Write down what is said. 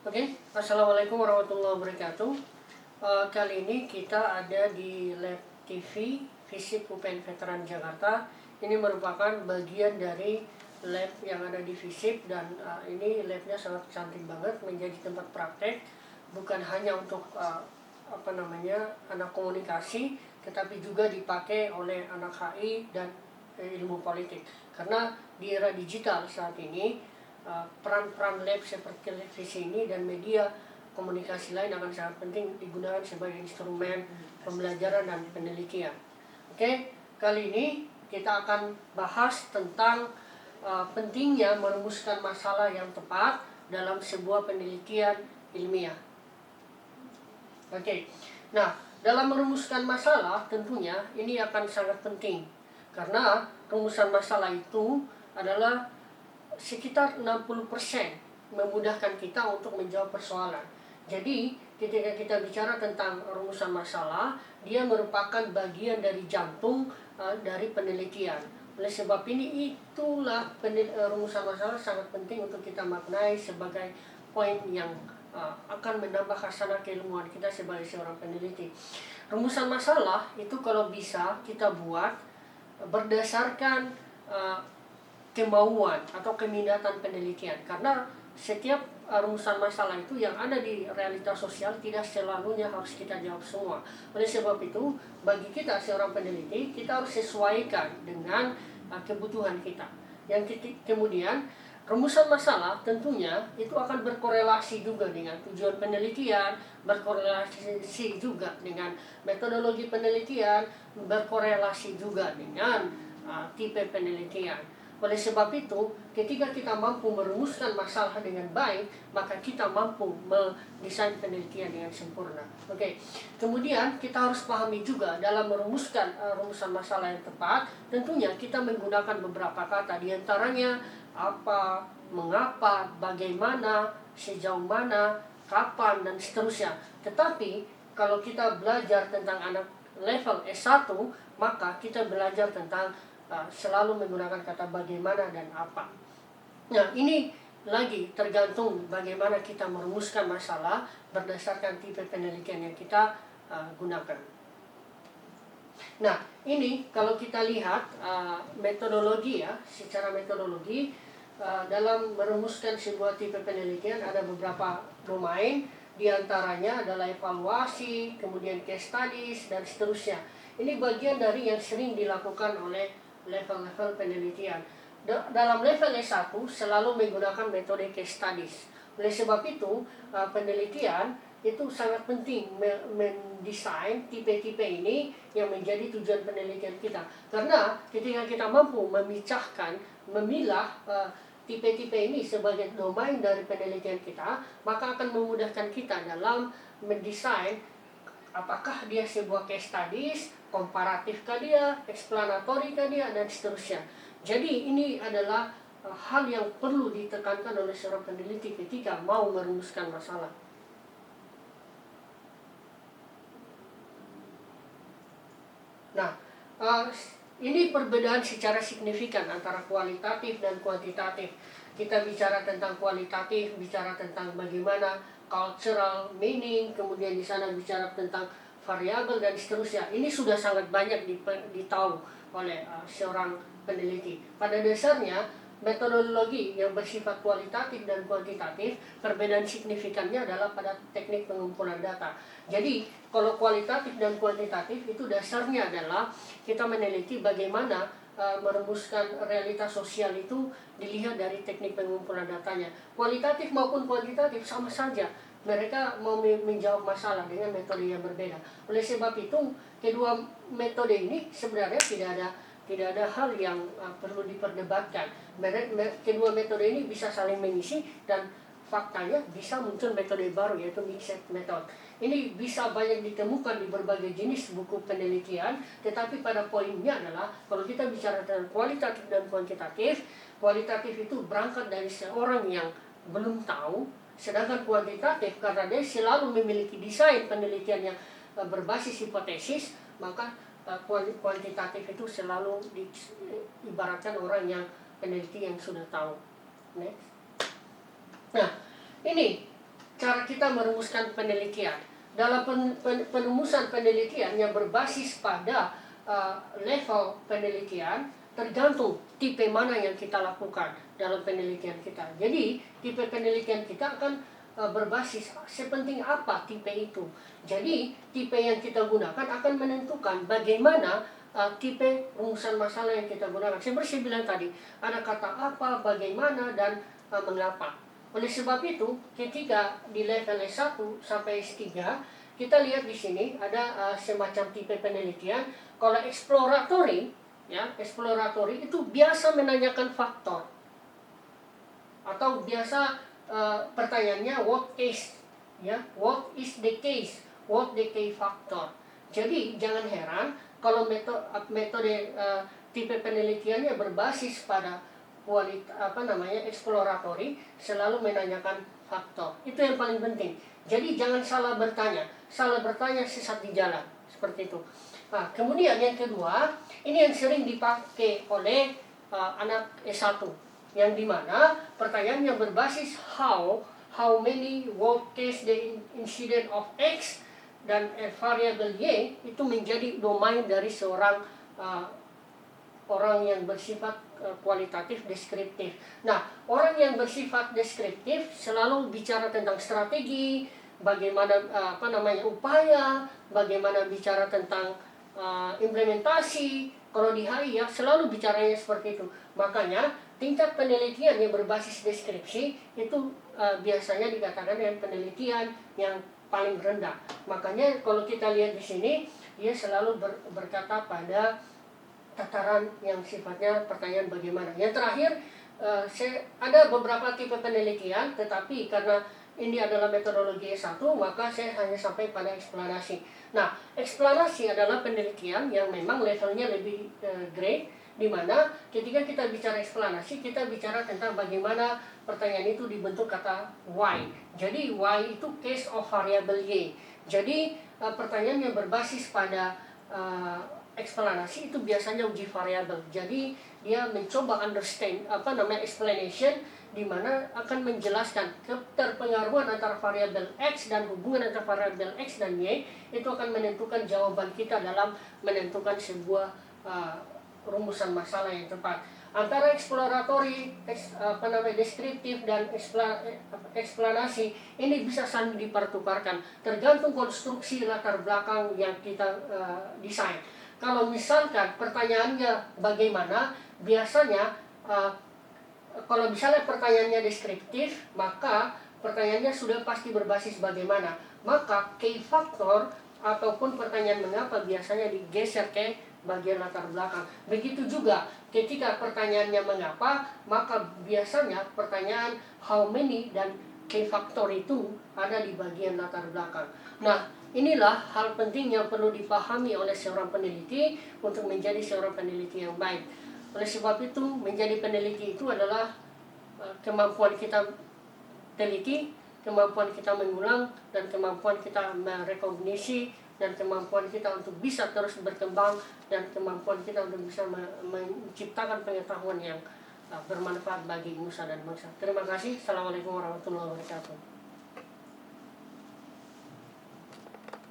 Oke, Assalamualaikum warahmatullahi wabarakatuh. Kali ini kita ada di Lab TV FISIP UPN Veteran Jakarta. Ini merupakan bagian dari lab yang ada di FISIP dan ini labnya sangat cantik banget, menjadi tempat praktek bukan hanya untuk anak komunikasi, tetapi juga dipakai oleh anak HI dan ilmu politik. Karena di era digital saat ini, peran-peran lab seperti televisi ini dan media komunikasi lain akan sangat penting digunakan sebagai instrumen pembelajaran dan penelitian. Oke, kali ini kita akan bahas tentang pentingnya merumuskan masalah yang tepat dalam sebuah penelitian ilmiah. Oke, nah dalam merumuskan masalah tentunya ini akan sangat penting karena rumusan masalah itu adalah sekitar 60% memudahkan kita untuk menjawab persoalan. Jadi ketika kita bicara tentang rumusan masalah, dia merupakan bagian dari jantung dari penelitian. Oleh sebab ini itulah rumusan masalah sangat penting untuk kita maknai sebagai poin yang akan menambah khasanah keilmuan kita sebagai seorang peneliti. Rumusan masalah itu kalau bisa kita buat berdasarkan kemauan atau keminatan penelitian, karena setiap rumusan masalah itu yang ada di realitas sosial tidak selalunya harus kita jawab semua. Oleh sebab itu, bagi kita seorang peneliti, kita harus sesuaikan dengan kebutuhan kita. Yang kemudian rumusan masalah tentunya itu akan berkorelasi juga dengan tujuan penelitian, berkorelasi juga dengan metodologi penelitian, berkorelasi juga dengan tipe penelitian. Oleh sebab itu, ketika kita mampu merumuskan masalah dengan baik, maka kita mampu mendesain penelitian dengan sempurna. Oke. Kemudian kita harus pahami juga dalam merumuskan rumusan masalah yang tepat, tentunya kita menggunakan beberapa kata, di antaranya apa, mengapa, bagaimana, sejauh mana, kapan, dan seterusnya. Tetapi kalau kita belajar tentang anak level S1, maka kita belajar tentang selalu menggunakan kata bagaimana dan apa. Nah, ini lagi tergantung bagaimana kita merumuskan masalah berdasarkan tipe penelitian yang kita gunakan. Nah, ini kalau kita lihat metodologi ya, secara metodologi dalam merumuskan sebuah tipe penelitian ada beberapa domain, diantaranya adalah evaluasi, kemudian case studies, dan seterusnya. Ini bagian dari yang sering dilakukan oleh level-level penelitian. Dalam level S1 selalu menggunakan metode case studies. Oleh sebab itu, penelitian itu sangat penting mendesain tipe-tipe ini yang menjadi tujuan penelitian kita. Karena ketika kita mampu memilah tipe-tipe ini sebagai domain dari penelitian kita, maka akan memudahkan kita dalam mendesain apakah dia sebuah case studies, komparatif kah dia, explanatory kah dia, dan seterusnya. Jadi ini adalah hal yang perlu ditekankan oleh seorang peneliti ketika mau merumuskan masalah. Nah, ini perbedaan secara signifikan antara kualitatif dan kuantitatif. Kita bicara tentang kualitatif, bicara tentang bagaimana cultural meaning, kemudian di sana bicara tentang variabel dan seterusnya. Ini sudah sangat banyak ditahu oleh seorang peneliti. Pada dasarnya, metodologi yang bersifat kualitatif dan kuantitatif, perbedaan signifikannya adalah pada teknik pengumpulan data. Jadi, kalau kualitatif dan kuantitatif itu dasarnya adalah kita meneliti bagaimana merumuskan realitas sosial itu dilihat dari teknik pengumpulan datanya. Kualitatif maupun kuantitatif sama saja, mereka mau menjawab masalah dengan metode yang berbeda. Oleh sebab itu, kedua metode ini sebenarnya tidak ada hal yang perlu diperdebatkan. Kedua metode ini bisa saling mengisi dan faktanya bisa muncul metode baru, yaitu mixed method. Ini bisa banyak ditemukan di berbagai jenis buku penelitian, tetapi pada poinnya adalah kalau kita bicara tentang kualitatif dan kuantitatif, kualitatif itu berangkat dari seorang yang belum tahu, sedangkan kuantitatif karena dia selalu memiliki desain penelitian yang berbasis hipotesis, maka kuantitatif itu selalu diibaratkan orang yang peneliti yang sudah tahu. Next. Nah, ini cara kita merumuskan penelitian. Dalam penumusan penelitian yang berbasis pada level penelitian, tergantung tipe mana yang kita lakukan dalam penelitian kita. Jadi tipe penelitian kita akan berbasis sepenting apa tipe itu. Jadi tipe yang kita gunakan akan menentukan bagaimana tipe rumusan masalah yang kita gunakan. Seperti saya bilang tadi, ada kata apa, bagaimana, dan mengapa. Oleh sebab itu, ketika di level S1 sampai S3, kita lihat di sini ada semacam tipe penelitian. Kalau exploratory, ya, exploratory itu biasa menanyakan faktor, atau biasa pertanyaannya what is, ya, what is the case, what the key factor. Jadi jangan heran kalau metode tipe penelitiannya berbasis pada exploratory, selalu menanyakan faktor. Itu yang paling penting. Jadi jangan salah bertanya. Salah bertanya sesat di jalan. Seperti itu. Nah, kemudian yang kedua, ini yang sering dipakai oleh anak S1, yang dimana pertanyaannya berbasis how many, what is the incident of X, dan variable Y itu menjadi domain dari seorang orang yang bersifat kualitatif deskriptif. Nah, orang yang bersifat deskriptif selalu bicara tentang strategi, bagaimana upaya, bagaimana bicara tentang implementasi. Kalau di HI ya selalu bicaranya seperti itu. Makanya tingkat penelitian yang berbasis deskripsi itu biasanya dikatakan dengan penelitian yang paling rendah. Makanya kalau kita lihat di sini, dia selalu berkata pada tataran yang sifatnya pertanyaan bagaimana. Yang terakhir, ada beberapa tipe penelitian, tetapi karena ini adalah metodologi S1, maka saya hanya sampai pada eksplanasi. Nah, eksplanasi adalah penelitian yang memang levelnya lebih grade, di mana ketika kita bicara eksplanasi, kita bicara tentang bagaimana pertanyaan itu dibentuk kata why. Jadi why itu case of variable Y. Jadi pertanyaan yang berbasis pada eksplanasi itu biasanya uji variabel. Jadi dia mencoba understand explanation, di mana akan menjelaskan keterpengaruhan antara variabel X dan hubungan antara variabel X dan Y itu akan menentukan jawaban kita dalam menentukan sebuah rumusan masalah yang tepat. Antara exploratory, deskriptif, dan eksplanasi ini bisa saling dipertukarkan tergantung konstruksi latar belakang yang kita desain. Kalau misalkan pertanyaannya bagaimana, biasanya kalau misalnya pertanyaannya deskriptif, maka pertanyaannya sudah pasti berbasis bagaimana. Maka key factor ataupun pertanyaan mengapa biasanya digeser ke bagian latar belakang. Begitu juga ketika pertanyaannya mengapa, maka biasanya pertanyaan how many dan key factor itu ada di bagian latar belakang. Nah, inilah hal penting yang perlu dipahami oleh seorang peneliti untuk menjadi seorang peneliti yang baik. Oleh sebab itu, menjadi peneliti itu adalah kemampuan kita teliti, kemampuan kita mengulang, dan kemampuan kita merekognisi, dan kemampuan kita untuk bisa terus berkembang, dan kemampuan kita untuk bisa menciptakan pengetahuan yang bermanfaat bagi nusa dan bangsa. Terima kasih. Assalamualaikum warahmatullahi wabarakatuh.